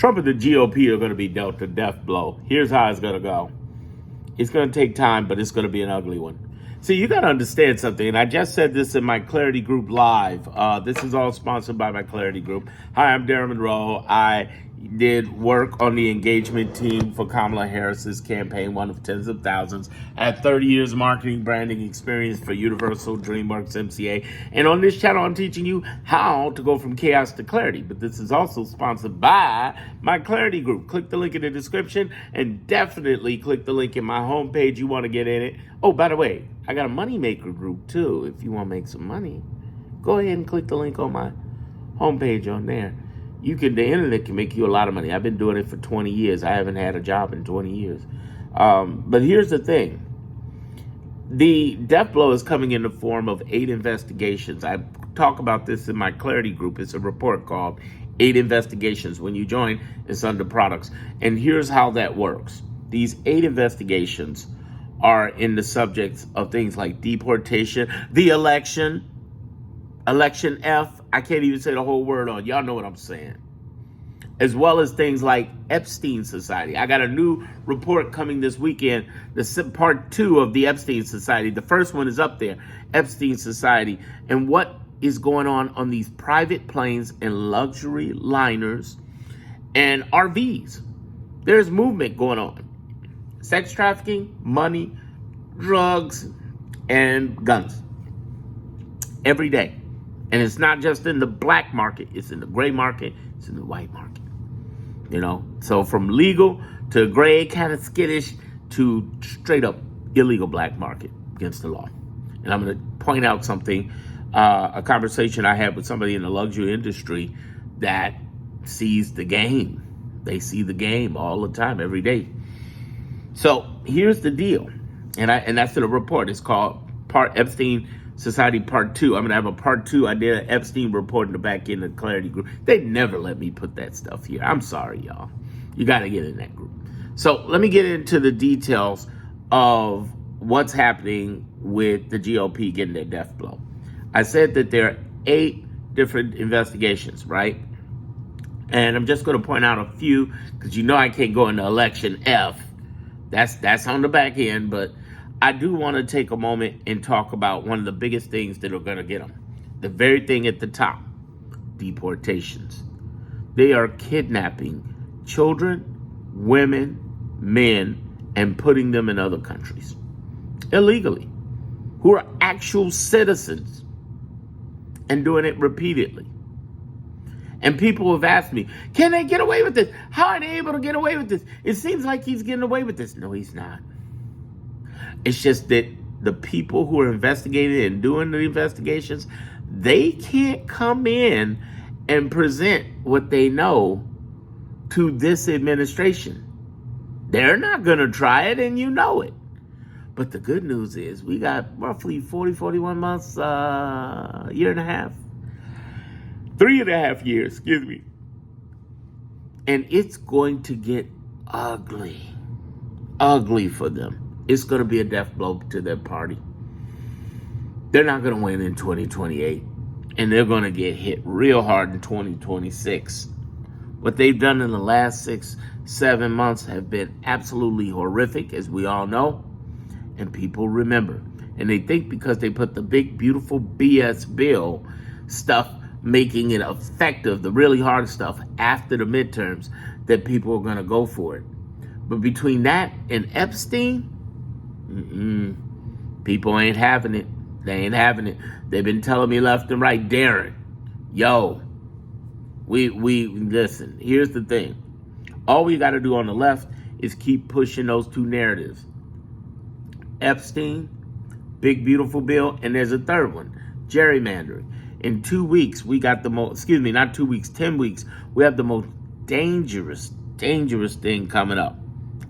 Trump and the GOP are going to be dealt a death blow. Here's how it's going to go. It's going to take time, but it's going to be an ugly one. See, you got to understand something, and I just said this in my Clarity Group Live. This is all sponsored by my Clarity Group. Hi, I'm Darren Monroe. I did work on the engagement team for Kamala Harris's campaign, one of tens of thousands. I had 30 years marketing branding experience for Universal, DreamWorks, MCA. And on this channel, I'm teaching you how to go from chaos to clarity. But this is also sponsored by my Clarity Group. Click the link in the description and definitely click the link in my homepage. You want to get in it. Oh, by the way, I got a Moneymaker group too. If you want to make some money, go ahead and click the link on my homepage on there. The internet can make you a lot of money. I've been doing it for 20 years. I haven't had a job in 20 years. But here's the thing. The death blow is coming in the form of 8 investigations. I talk about this in my Clarity Group. It's a report called 8 Investigations. When you join, it's under products. And here's how that works. These 8 investigations are in the subjects of things like deportation, the election F, I can't even say the whole word on. Y'all know what I'm saying. As well as things like Epstein Society. I got a new report coming this weekend, the part 2 of the Epstein Society. The first one is up there, Epstein Society, and what is going on these private planes and luxury liners and RVs. There's movement going on. Sex trafficking, money, drugs, and guns. Every day. And it's not just in the black market, it's in the gray market, it's in the white market. You know, so from legal to gray, kind of skittish, to straight up illegal black market against the law. And I'm going to point out something, a conversation I had with somebody in the luxury industry that sees the game. They see the game all the time, every day. So here's the deal. And that's in a report. It's called Epstein Society Part 2. I'm going to have a Part 2. I did an Epstein report in the back end of the Clarity Group. They never let me put that stuff here. I'm sorry, y'all. You got to get in that group. So let me get into the details of what's happening with the GOP getting their death blow. I said that there are 8 different investigations, right? And I'm just going to point out a few because you know I can't go into election F. That's on the back end, but I do want to take a moment and talk about one of the biggest things that are going to get them. The very thing at the top, deportations. They are kidnapping children, women, men, and putting them in other countries illegally, who are actual citizens, and doing it repeatedly. And people have asked me, can they get away with this? How are they able to get away with this? It seems like he's getting away with this. No, he's not. It's just that the people who are investigating and doing the investigations, they can't come in and present what they know to this administration. They're not going to try it, and you know it. But the good news is we got roughly 41 months, year and a half, 3.5 years, excuse me. And it's going to get ugly for them. It's going to be a death blow to their party. They're not going to win in 2028. And they're going to get hit real hard in 2026. What they've done in the last 6-7 months have been absolutely horrific, as we all know. And people remember. And they think because they put the big, beautiful BS bill stuff, making it effective, the really hard stuff, after the midterms, that people are going to go for it. But between that and Epstein, people ain't having it. They ain't having it. They've been telling me left and right, Darren, yo, we listen, here's the thing. All we got to do on the left is keep pushing those 2 narratives. Epstein, big, beautiful bill, and there's a third one, gerrymandering. In 2 weeks, we got the most, 10 weeks, we have the most dangerous thing coming up.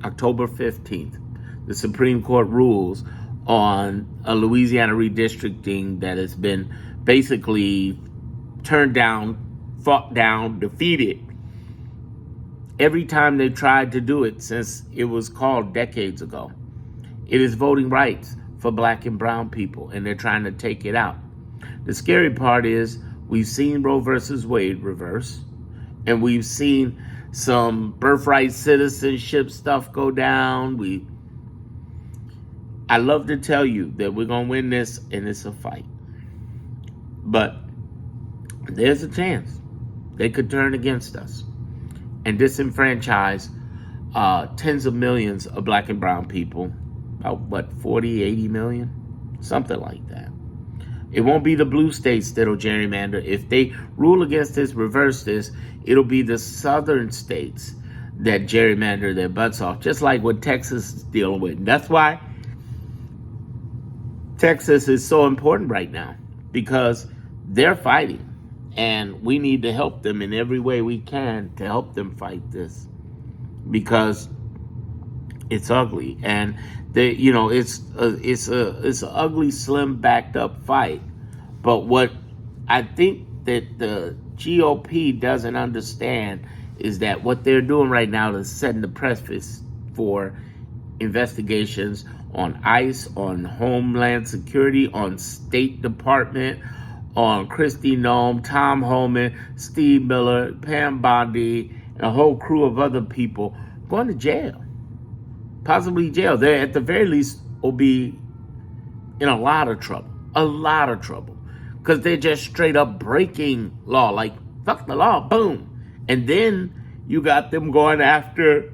October 15th. The Supreme Court rules on a Louisiana redistricting that has been basically turned down, fought down, defeated every time they tried to do it since it was called decades ago. It is voting rights for black and brown people, and they're trying to take it out. The scary part is we've seen Roe versus Wade reverse, and we've seen some birthright citizenship stuff go down. I love to tell you that we're going to win this, and it's a fight. But there's a chance they could turn against us and disenfranchise tens of millions of black and brown people. About, 40, 80 million? Something like that. It won't be the blue states that'll gerrymander. If they rule against this, reverse this, it'll be the southern states that gerrymander their butts off, just like what Texas is dealing with. And that's why Texas is so important right now, because they're fighting, and we need to help them in every way we can to help them fight this, because it's ugly, and it's an ugly, slim, backed up fight. But what I think that the GOP doesn't understand is that what they're doing right now is setting the preface for investigations on ICE, on Homeland Security, on State Department, on Kristi Noem, Tom Homan, Steve Miller, Pam Bondi, and a whole crew of other people going to jail. Possibly jail. They, at the very least, will be in a lot of trouble. A lot of trouble. Because they're just straight up breaking law. Like, fuck the law, boom. And then you got them going after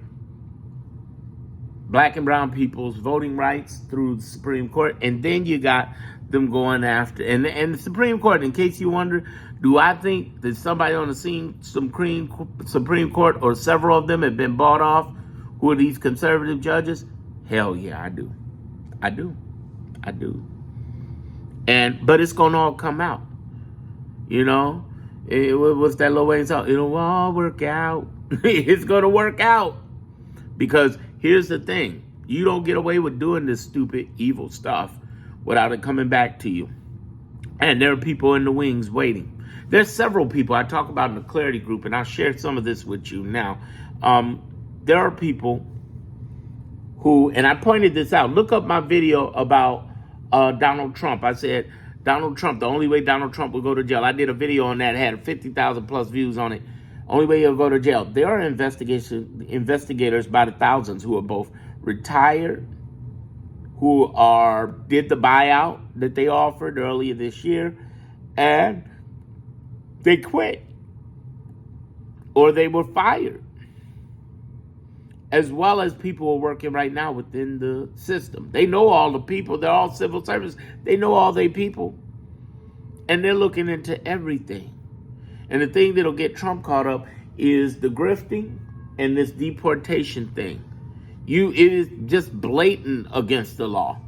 black and brown people's voting rights through the Supreme Court. And then you got them going after, and the Supreme Court, in case you wonder, do I think that somebody on the scene, Supreme Court, or several of them have been bought off? Who are these conservative judges? Hell yeah, I do. But it's gonna all come out. What's that Lil Wayne song? It'll all work out. It's gonna work out. Because here's the thing. You don't get away with doing this stupid, evil stuff without it coming back to you. And there are people in the wings waiting. There's several people I talk about in the Clarity Group, and I'll share some of this with you now. There are people who, and I pointed this out, look up my video about Donald Trump. I said, Donald Trump, the only way Donald Trump will go to jail. I did a video on that, had 50,000 plus views on it. Only way he'll go to jail. There are investigators by the thousands who are both retired, who did the buyout that they offered earlier this year, and they quit, or they were fired, as well as people who are working right now within the system. They know all the people. They're all civil servants. They know all their people, and they're looking into everything. And the thing that'll get Trump caught up is the grifting and this deportation thing. It is just blatant against the law.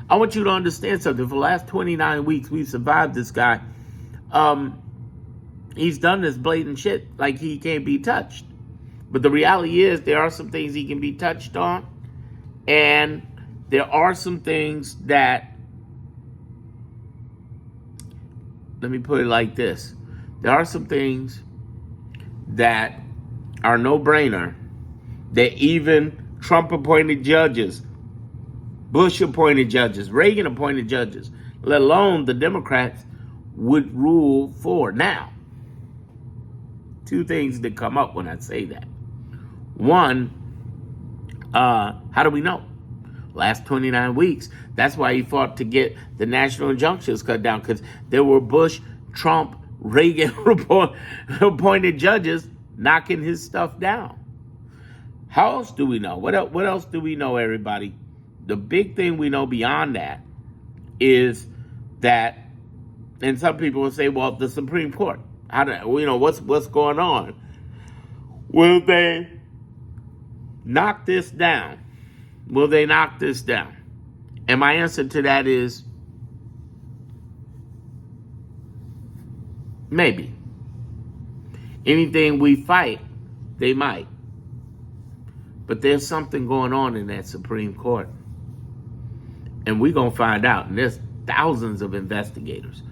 I want you to understand something. For the last 29 weeks, we've survived this guy. He's done this blatant shit like he can't be touched. But the reality is there are some things he can be touched on. And there are some things that, let me put it like this. There are some things that are no-brainer that even Trump-appointed judges, Bush-appointed judges, Reagan-appointed judges, let alone the Democrats, would rule for. Now, two things that come up when I say that. One, how do we know? Last 29 weeks. That's why he fought to get the national injunctions cut down, because there were Bush, Trump, Reagan appointed judges knocking his stuff down. How else do we know? What else do we know, everybody? The big thing we know beyond that is that, and some people will say, well, the Supreme Court, what's going on? Will they knock this down? Will they knock this down? And my answer to that is maybe. Anything we fight, they might. But there's something going on in that Supreme Court. And we're going to find out. And there's thousands of investigators.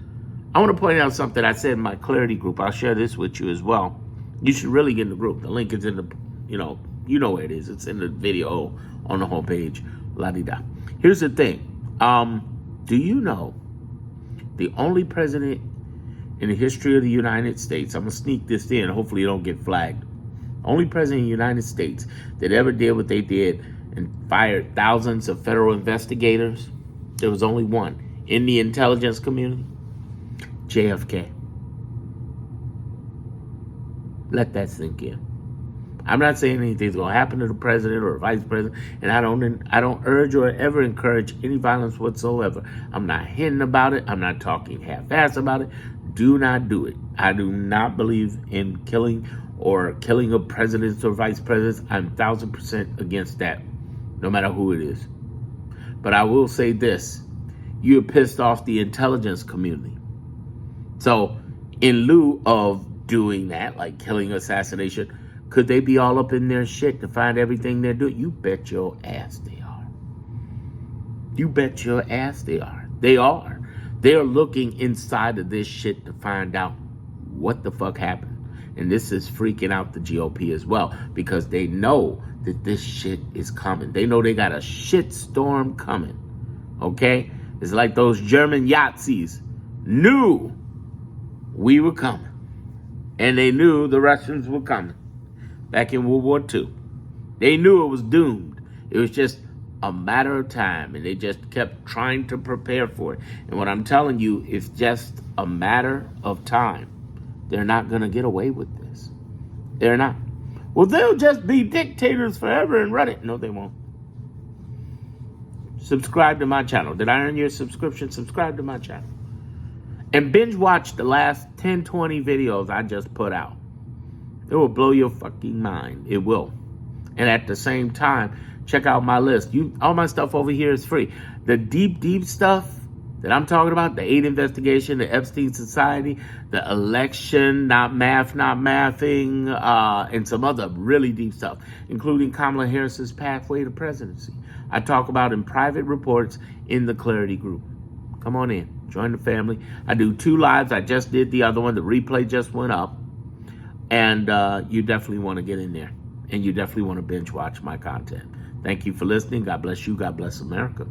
I want to point out something I said in my Clarity Group. I'll share this with you as well. You should really get in the group. The link is in the, you know where it is. It's in the video on the homepage. La-di-da. Here's the thing. Do you know the only president in the history of the United States, I'm going to sneak this in, hopefully you don't get flagged. Only president of the United States that ever did what they did and fired thousands of federal investigators. There was only one in the intelligence community. JFK. Let that sink in. I'm not saying anything's going to happen to the president or vice president, and I don't urge or ever encourage any violence whatsoever. I'm not hinting about it. I'm not talking half-ass about it. Do not do it. I do not believe in killing of presidents or vice presidents. I'm 1,000% against that, no matter who it is. But I will say this. You're pissed off the intelligence community. So in lieu of doing that, like killing, assassination, could they be all up in their shit to find everything they're doing? You bet your ass they are. You bet your ass they are. They are. They're looking inside of this shit to find out what the fuck happened. And this is freaking out the GOP as well, because they know that this shit is coming. They know they got a shit storm coming. Okay? It's like those German Yazis knew we were coming. And they knew the Russians were coming. Back in World War II. They knew it was doomed. It was just a matter of time, and they just kept trying to prepare for it. And what I'm telling you, it's just a matter of time. They're not going to get away with this. They're not. Well, they'll just be dictators forever and run it. No, they won't. Subscribe to my channel. Did I earn your subscription? Subscribe to my channel. And binge watch the last 10, 20 videos I just put out. It will blow your fucking mind. It will. And at the same time, check out my list. All my stuff over here is free. The deep stuff that I'm talking about, the 8 investigation, the Epstein Society, the election, not mathing, and some other really deep stuff, including Kamala Harris's pathway to presidency. I talk about in private reports in the Clarity Group. Come on in. Join the family. I do 2 lives. I just did the other one. The replay just went up. And you definitely want to get in there. And you definitely want to binge watch my content. Thank you for listening. God bless you. God bless America.